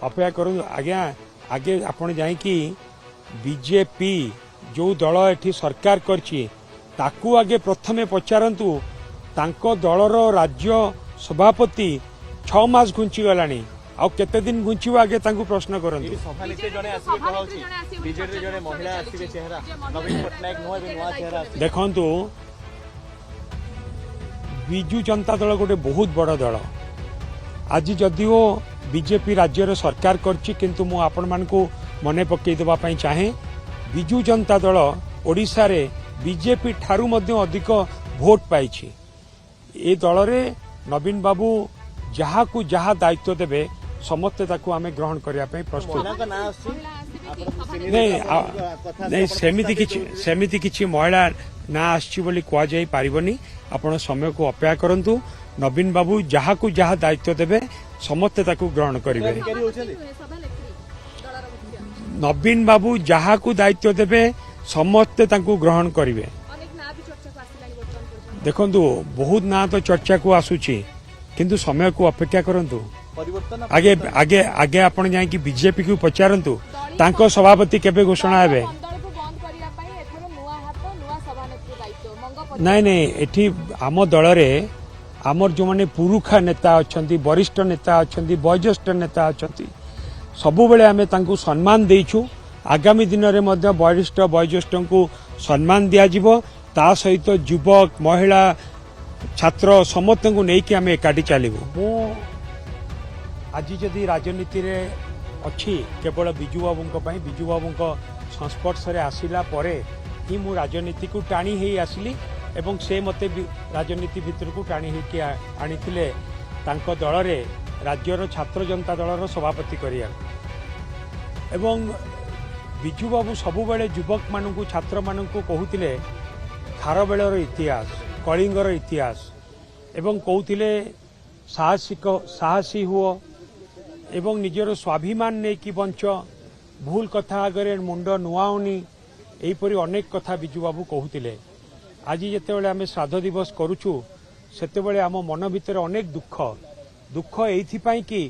अपेक्षा करूँ आज्ञा आगे आपण जाइकी बीजेपी जो दल एठी सरकार करछि ताकू आगे प्रथमे पचारंतु तांको दलर राज्य सभापति 6 मास घुंची गलानी आ केते दिन घुंची आगे तांको प्रश्न करंतु देखंतु बिजू जनता दल गोटे बहुत बड़ दल आज जदिओ बीजेपी राज्य सरकार करछि किंतु मु आपण मानकु मने पकई देबा पई चाहे बिजू जनता दल ओडिशा रे बीजेपी ठारू मध्य अधिक भोट पाइछि ए दल रे नवीन बाबू जहा को जहा दायित्व देबे समस्त ताकू आमे ग्रहण करिया पई प्रस्तुत नहीं सेमिति किछि महिला ना आछि बोली कुआ जाई पारिबनी आपण समय को अपेक्षा करंतु नवीन बाबू जहा को जहा दायित्व देबे समस्त ताकू ग्रहण करिवे नवीन बाबू जहा को दायित्व देबे समस्त ताकू ग्रहण करिवे देखंतु बहुत ना तो चर्चा को आसुची किंतु समय को अपेक्षा करंतु आगे आगे आगे आपण जाई कि बीजेपी को पचारंतु तांको सभापति केबे घोषणा हेबे नहीं नहीं एठी आम दल रे आमर जो माने पुरुखा नेता अछंती वरिष्ठ नेता अछंती वयोज्येष्ठ नेता अछंती सबु बेले आमे तांको सम्मान देइछु आगामी दिन रे मध्य वरिष्ठ वयोज्येष्ठ को सम्मान दिया जिवो ता सहित युवक महिला छात्र समस्त को नहीं कि आमे एकाठी चलिबो मो आज जदि राजनीति रे अच्छी केवल बिजू बाबू बिजू बाबू संस्पर्श रे आसिला परे ही मु राजनीति को टाणी ही आसिली एवं से मते राजनीति भितर को टाणी ही आनीथिले तांको दल रे राज्यर छात्र जनता दलर सभापति करिया एवं बिजू बाबू सबु बेले युवक मानू छात्र मानू कहूतिले खारबेलर इतिहास कलिंगर इतिहास एवं कहूतिले साहसी हुओ एवं निजर स्वाभिमान नहीं कि बंच भूल कथा आगे मुंड नुआउनी एहीपरि अनेक कथा बिजू बाबू कहूतिले आज जितेबाला आम श्राद्ध दिवस करुचु सेतेबाला आम मन भितर अनेक दुख एइथिपाई कि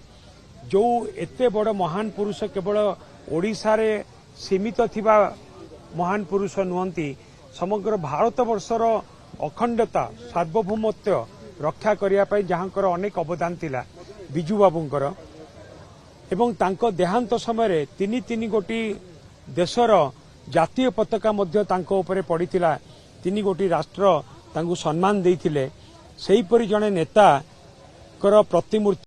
जो एते बड़ महान पुरुष केवल ओडिशा रे सीमित थिबा महान पुरुष नुहंती समग्र भारत वर्षर अखंडता सार्वभौमत्व रक्षा करिया पई जहांकर अनेक अवदान थिला बिजू बाबूंकर एवं तांको देहांत समय तीन गोटी देशर जातीय पताका मध्य तांको उपरे पड़ीथिला 3 गोटी राष्ट्र तांको सम्मान देइथिले सेहीपरि जणे नेता कर प्रतिमूर्ति